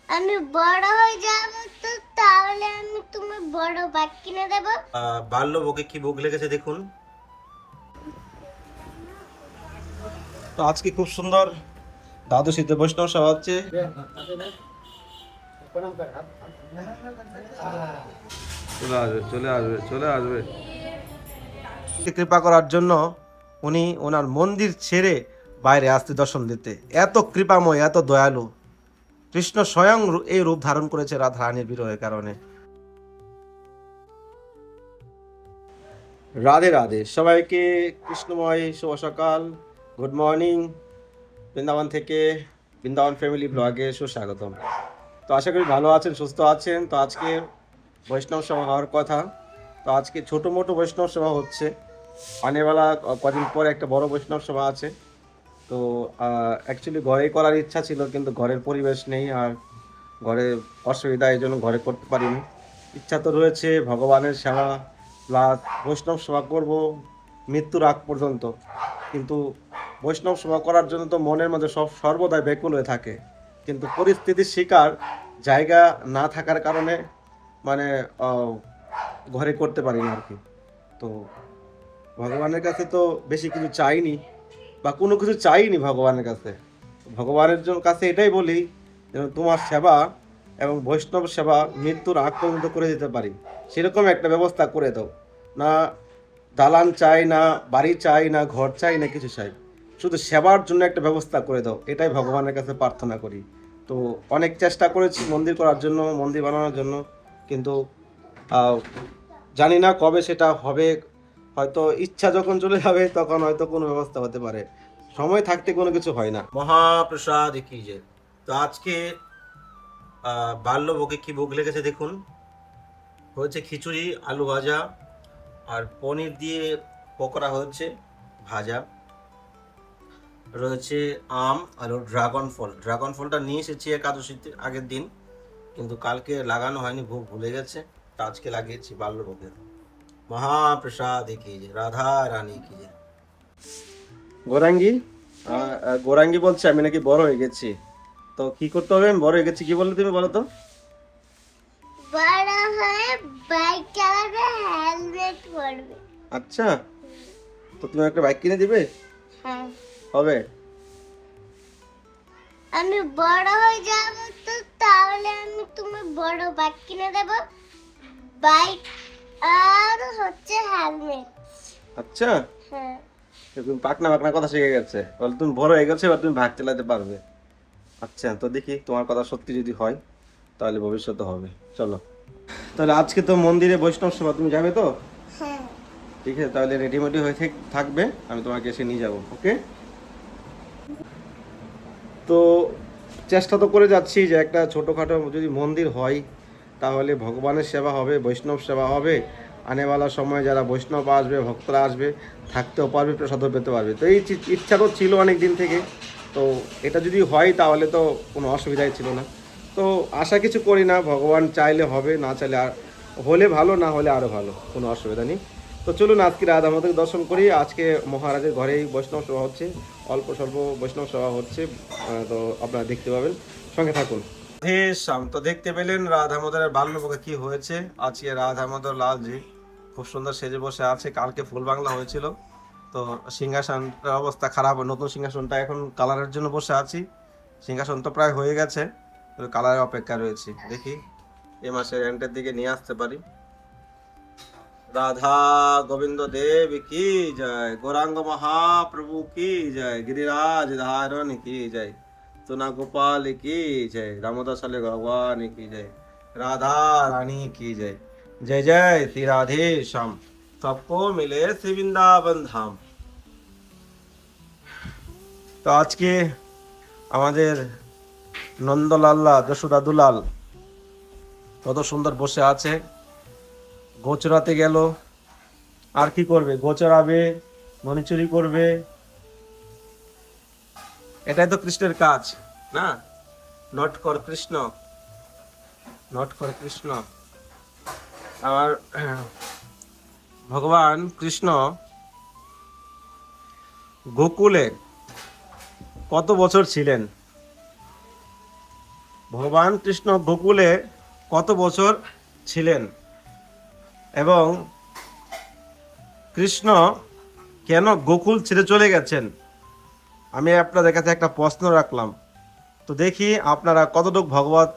আমি বড় হয়ে যাব তো তাহলে আমি তুমি বড় ব্যাগ কিনে দেব। বাল্য বকে কি বুক লেগেছে দেখুন। তো আজকে খুব সুন্দর দাদু শীতে বৈষ্ণব সভা হচ্ছে। চলে আসবে চলে আসবে চলে আসবে। কৃপা করার জন্য উনি ওনার মন্দির ছেড়ে বাইরে আসতে দর্শন দিতে। এত কৃপাময় এত দয়ালু কৃষ্ণ স্বয়ং এই রূপ ধারণ করেছে রাধা রানীর বিরহের কারণে। রাধে রাধে সবাইকে, কৃষ্ণময় শুভ সকাল, গুড মর্নিং। বৃন্দাবন থেকে বৃন্দাবন ফ্যামিলি ব্লগে সুস্বাগতম। তো আশা করি ভালো আছেন, সুস্থ আছেন। তো আজকে বৈষ্ণব সভা হওয়ার কথা। তো আজকে ছোটো মোটো বৈষ্ণব সভা হচ্ছে। আনেওয়ালা কদিন পরে একটা বড় বৈষ্ণব সভা আছে। তো অ্যাকচুয়ালি ঘরেই করার ইচ্ছা ছিল, কিন্তু ঘরের পরিবেশ নেই, আর ঘরে অসুবিধা, এই জন্য ঘরে করতে পারিনি। ইচ্ছা তো রয়েছে ভগবানের সেবা প্লাস বৈষ্ণব সেবা করব মৃত্যুর আগ পর্যন্ত। কিন্তু বৈষ্ণব সেবা করার জন্য তো মনের মধ্যে সর্বদাই ব্যাকুল হয়ে থাকে, কিন্তু পরিস্থিতির শিকার জায়গা না থাকার কারণে মানে ঘরে করতে পারি না আর কি। তো ভগবানের কাছে তো বেশি কিছু চাইনি, বা কোনো কিছু চাইনি ভগবানের কাছে। ভগবানের জন্য কাছে এটাই বলি যেন তোমার সেবা এবং বৈষ্ণব সেবা মৃত্যুর আগ পর্যন্ত করে দিতে পারি, সেরকম একটা ব্যবস্থা করে দাও না। দালান চাই না, বাড়ি চাই না, ঘর চাই না, কিছু চাই, শুধু সেবার জন্য একটা ব্যবস্থা করে দাও, এটাই ভগবানের কাছে প্রার্থনা করি। তো অনেক চেষ্টা করেছি মন্দির করার জন্য, মন্দির বানানোর জন্য, কিন্তু জানি না কবে সেটা হবে। হয়তো ইচ্ছা যখন চলে যাবে তখন হয়তো কোনো ব্যবস্থা হতে পারে, সময় থাকতে কোনো কিছু হয় না। মহাপ্রসাদ কি যে। তো আজকে বাল্য ভোগে কি ভোগ লেগেছে দেখুন। হয়েছে খিচুড়ি, আলু ভাজা, আর পনির দিয়ে পকোড়া হয়েছে ভাজা, রয়েছে আম আর ড্রাগন ফল। ড্রাগন ফলটা নিয়ে এসেছি একাদশীতে আগের দিন, কিন্তু কালকে লাগানো হয়নি, ভোগ ভুলে গেছে। তা আজকে লাগিয়েছি বাল্য ভোগে। মহাপ্রসাদ কি যে, রাধা রানী কি যে। গোরাঙ্গি গোরাঙ্গি বলছে আমি নাকি বড় হয়ে গেছি। তো কি করতে হবে? আমি বড় হয়ে গেছি, কি বললে তুমি বলো তো? বড় হয়ে বাইক চালাবে, হেলমেট পরবে। আচ্ছা, তো তুমি একটা বাইক কিনে দিবে? হ্যাঁ। হবে। আমি বড় হয়ে যাব তো তাহলে আমি তুমি বড় ব্যাগ কিনে দেব, বাইক আর হচ্ছে হেলমেট। আচ্ছা, হ্যাঁ। তুমি পাকনা পাকনা কথা শিখে গেছে, বলে তুমি বড় হয়ে গেছে, এবার তুমি বাইক চালাতে পারবে। আচ্ছা, তো দেখি তোমার কথা সত্যি যদি হয় তাহলে ভবিষ্যতে হবে। চলো তাহলে, আজকে তো মন্দিরে বৈষ্ণব সেবা, তুমি যাবে তো? হ্যাঁ। ঠিক আছে, তাহলে রেডিমেডি হয়ে থাকবে, আমি তোমাকে এসে নিয়ে যাবো। ওকে। তো চেষ্টা তো করে যাচ্ছি যে একটা ছোটোখাটো যদি মন্দির হয় তাহলে ভগবানের সেবা হবে, বৈষ্ণব সেবা হবে। আনেওয়ালা সময় যারা বৈষ্ণব আসবে, ভক্তরা আসবে, থাকতেও পারবে, প্রসাদও পেতে পারবে। তো এই ইচ্ছা তো ছিল অনেক দিন থেকে। তো এটা যদি হয় তাহলে তো কোনো অসুবিধাই ছিল না। তো আশা কিছু করি না, ভগবান চাইলে হবে, না চাইলে আর হলে ভালো, না হলে আরও ভালো, কোনো অসুবিধা নেই। তো চলুন আজকে রাধা মাধবকে দর্শন করি। আজকে মহারাজের ঘরেই বৈষ্ণব সভা হচ্ছে, অল্প স্বল্প বৈষ্ণব সভা হচ্ছে। তো আপনারা দেখতে পাবেন, সঙ্গে থাকুন। রাধে শ্যাম। তো দেখতে পেলেন রাধা মাধবের বাল্যভোগে কি হয়েছে। আজকে রাধা মাধব লালজি খুব সুন্দর সেজে বসে আছে। কালকে ফুল বাংলা হয়েছিল, তো সিংহাসনটার অবস্থা খারাপ, নতুন সিংহাসনটা এখন কালারের জন্য বসে আছি। সিংহাসন তো প্রায় হয়ে গেছে, কালারের অপেক্ষা রয়েছি। দেখি এ মাসের এন্ডের দিকে নিয়ে আসতে পারি। রাধা গোবিন্দ দেব কি জয়, গৌরাঙ্গ মহাপ্রভু কি জয়, गिरिराज धारण की जय, तुना गोपाल की जय, रामदास वाले भगवान की जय, राधा रानी की जय। जय जय श्री राधे श्याम, सबको मिले श्री वृंदावन धाम। তো আজকে আমাদের নন্দলাল্লা যশোদা দুলাল কত সুন্দর বসে আছে, গোচরাতে গেল। আর কি করবে? গোচরাবে, মণিচুরি করবে, এটাই তো কৃষ্ণের কাজ না? নট কর কৃষ্ণ, নট কর কৃষ্ণ। আমার ভগবান কৃষ্ণ গোকুলে কত বছর ছিলেন? ভগবান কৃষ্ণ গোকুলে কত বছর ছিলেন এবং কৃষ্ণ কেন গোকুল ছেড়ে চলে গেছেন, আমি আপনাদের কাছে একটা প্রশ্ন রাখলাম। তো দেখি আপনারা কতটুকু ভগবত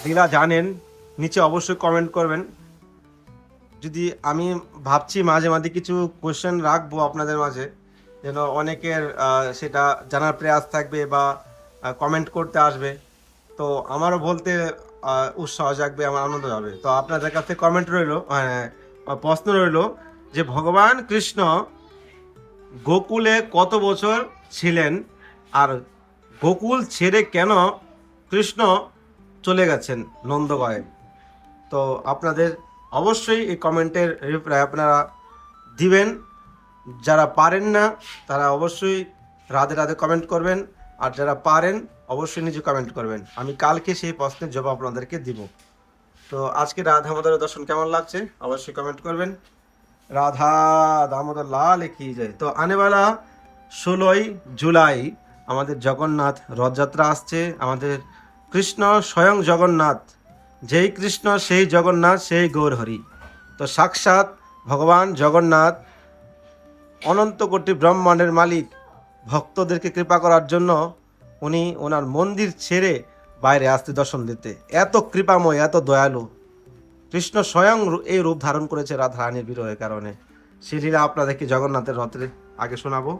লীলা জানেন, নিচে অবশ্যই কমেন্ট করবেন। যদি আমি ভাবছি মাঝে মাঝে কিছু কোশ্চেন রাখবো আপনাদের মাঝে, যেন অনেকের সেটা জানার প্রয়াস থাকবে বা কমেন্ট করতে আসবে, তো আমারও বলতে উৎসাহ জাগবে, আমার আনন্দ হবে। তো আপনাদের কাছে কমেন্ট রইল, প্রশ্ন রইল যে ভগবান কৃষ্ণ গোকুলে কত বছর ছিলেন আর গোকুল ছেড়ে কেন কৃষ্ণ চলে গেছেন নন্দগয়ে। তো আপনাদের অবশ্যই এই কমেন্টের রিপ্লাই আপনারা দিবেন। যারা পারেন না তারা অবশ্যই রাধে রাধে কমেন্ট করবেন, আর যারা পারেন অবশ্যই নিজে কমেন্ট করবেন। আমি কালকে সেই প্রশ্নের জবাব আপনাদেরকে দিব। তো আজকে রাধা দামোদরের দর্শন কেমন লাগছে অবশ্যই কমেন্ট করবেন। রাধা দামোদর লাল কি যায়। তো আনেওয়ালা 16ই জুলাই আমাদের জগন্নাথ রথযাত্রা আসছে। আমাদের কৃষ্ণ স্বয়ং জগন্নাথ, যেই কৃষ্ণ সেই জগন্নাথ, সেই গৌরহরি। তো সাক্ষাৎ ভগবান জগন্নাথ অনন্ত কোটি ব্রহ্মাণ্ডের মালিক, ভক্তদেরকে কৃপা করার জন্য উনি ওনার মন্দির ছেড়ে বাইরে আসতে দর্শন দিতে। এত কৃপাময়, এত দয়ালু কৃষ্ণ স্বয়ং এই রূপ ধারণ করেছে রাধারানীর বিরহের কারণে। সেই লীলা আপনাদেরকে জগন্নাথের রথের আগে শোনাবো।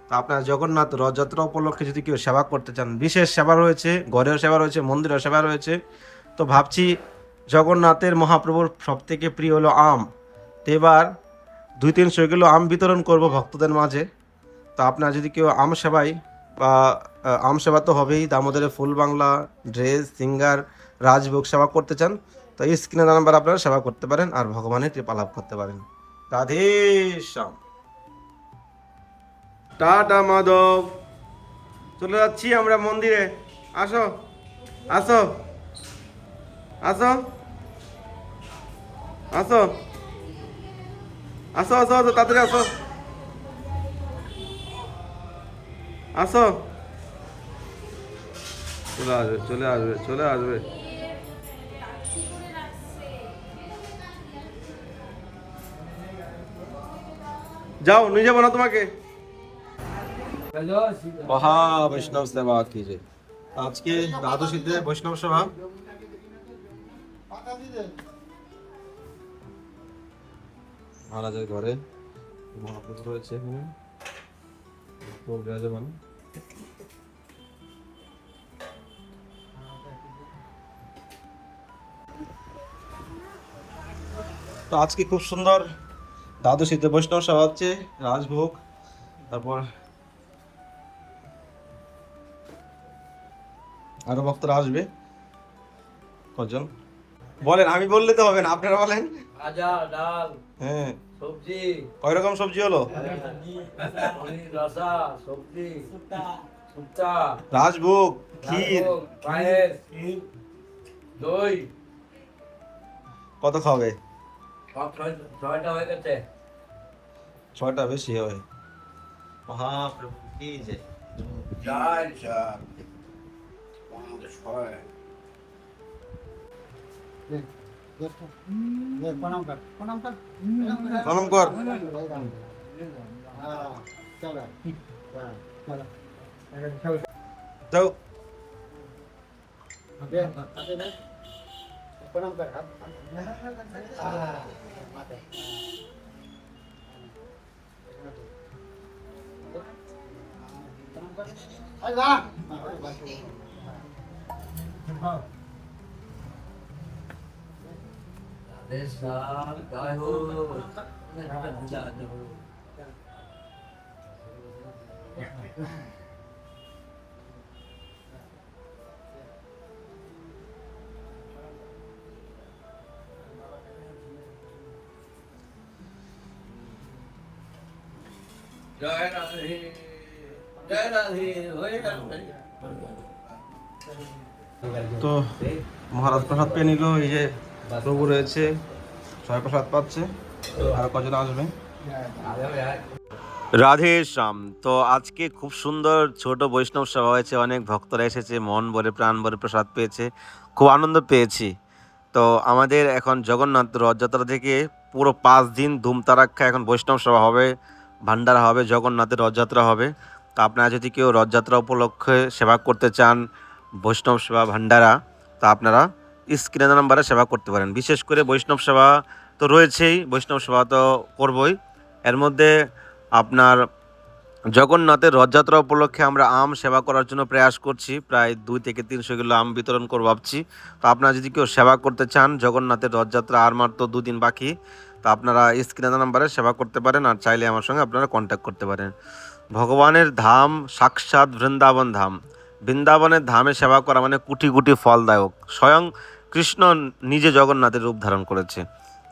তো আপনারা জগন্নাথ রথযাত্রা উপলক্ষে যদি কেউ সেবা করতে চান, বিশেষ সেবা রয়েছে, ঘরেও সেবা রয়েছে, মন্দিরেও সেবা রয়েছে। তো ভাবছি জগন্নাথের মহাপ্রভুর সব থেকে প্রিয় হলো আম। তো এবার 200-300 কিলো আম বিতরণ করব ভক্তদের মাঝে। তো আপনারা যদি কেউ আম সেবাই বা আম সেবা তো হবেই, দামোদরের ফুল বাংলা ড্রেস সিঙ্গার রাজভোগ সেবা করতে চান, তো এই স্ক্রিনে নাম্বার আপনারা সেবা করতে পারেন আর ভগবানের কৃপা লাভ করতে পারেন। রাধে শ্যাম। টাটা মাধব, চলে যাচ্ছি আমরা মন্দিরে। আসো আসো আসো আসো আসো আসো আসো, তাড়াতাড়ি আসো আসো। চলে আসবে চলে আসবে চলে আসবে। যাও, নিয়ে যাবো না তোমাকে। মহা বৈষ্ণব সেবা कीजिए। আজকে দ্বাদশীতে বৈষ্ণব সেবা। মহারাজের ঘরে মহাপ্রভু রয়েছে এখানে, বিরাজমান। তো আজকে খুব সুন্দর দ্বাদশীতে বৈষ্ণব সেবা হচ্ছে, রাজভোগ, তারপর আরো ভক্তরা আসবে। কজন বলেন, আমি বললে তো হবে না, আপনারা বলেন। ভাজা ডাল, হ্যাঁ, সবজি, কয় রকম সবজি হলো? পনির রসা, সবজি, শুক্তা, রাজভোগ, ক্ষীর, পায়েস, দই। কত খাবে? সব ছয়টা হয়ে গেছে। 6টা বেশি হয়। মহাপ্রভু কি যে জয় প্রণাম কর। যাও। জয় হো। জয় রাধে, জয় রাধে, হয়ে রাধে। তো মহারাজ প্রসাদ পেয়ে নিল, এই যে প্রভু রয়েছে, সবাই প্রসাদ পাচ্ছে। আর কজন আসবে? রাধে শ্যাম। তো আজকে খুব সুন্দর ছোট বৈষ্ণব সভা হয়েছে, অনেক ভক্তরা এসেছে, মন ভরে প্রাণ ভরে প্রসাদ পেয়েছে, খুব আনন্দ পেয়েছি। তো আমাদের এখন জগন্নাথ রথযাত্রা থেকে পুরো 5 দিন ধুমতারাক্কা এখন বৈষ্ণব সভা হবে, ভান্ডারা হবে, জগন্নাথের রথযাত্রা হবে। তো আপনারা যদি কেউ রথযাত্রা উপলক্ষে সেবা করতে চান, বৈষ্ণব সেবা ভান্ডারা, তো আপনারা স্ক্রিনের নাম্বারে সেবা করতে পারেন। বিশেষ করে বৈষ্ণব সেবা তো রয়েছেই, বৈষ্ণব সেবা তো করবই, এর মধ্যে আপনার জগন্নাথের রথযাত্রা উপলক্ষে আমরা আম সেবা করার জন্য প্রয়াস করছি, প্রায় 2 থেকে 300 কিলো আম বিতরণ করবো ভাবছি। তো আপনারা যদি কেউ সেবা করতে চান, জগন্নাথের রথযাত্রা আর মাত্র 2 দিন বাকি, তো আপনারা স্ক্রিনের নাম্বারে সেবা করতে পারেন, আর চাইলে আমার সঙ্গে আপনারা কন্ট্যাক্ট করতে পারেন। ভগবানের ধাম সাক্ষাৎ বৃন্দাবন ধাম, বৃন্দাবনের ধামে সেবা করা মানে কোটি কোটি ফলদায়ক। স্বয়ং কৃষ্ণ নিজে জগন্নাথের রূপ ধারণ করেছে।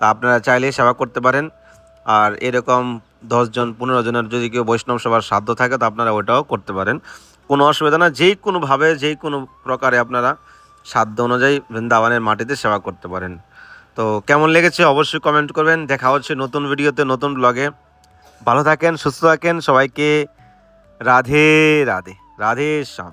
তা আপনারা চাইলে সেবা করতে পারেন। আর এরকম 10 জন 15 জনের যদি কেউ বৈষ্ণব সভার সাধ্য থাকে, তো আপনারা ওটাও করতে পারেন, কোনো অসুবিধা না। যেই কোনোভাবে যেই কোনো প্রকারে আপনারা সাধ্য অনুযায়ী বৃন্দাবনের মাটিতে সেবা করতে পারেন। তো কেমন লেগেছে অবশ্যই কমেন্ট করবেন। দেখা হচ্ছে নতুন ভিডিওতে, নতুন ব্লগে। ভালো থাকেন, সুস্থ থাকেন, সবাইকে রাধে রাধে, রাধে শ্যাম।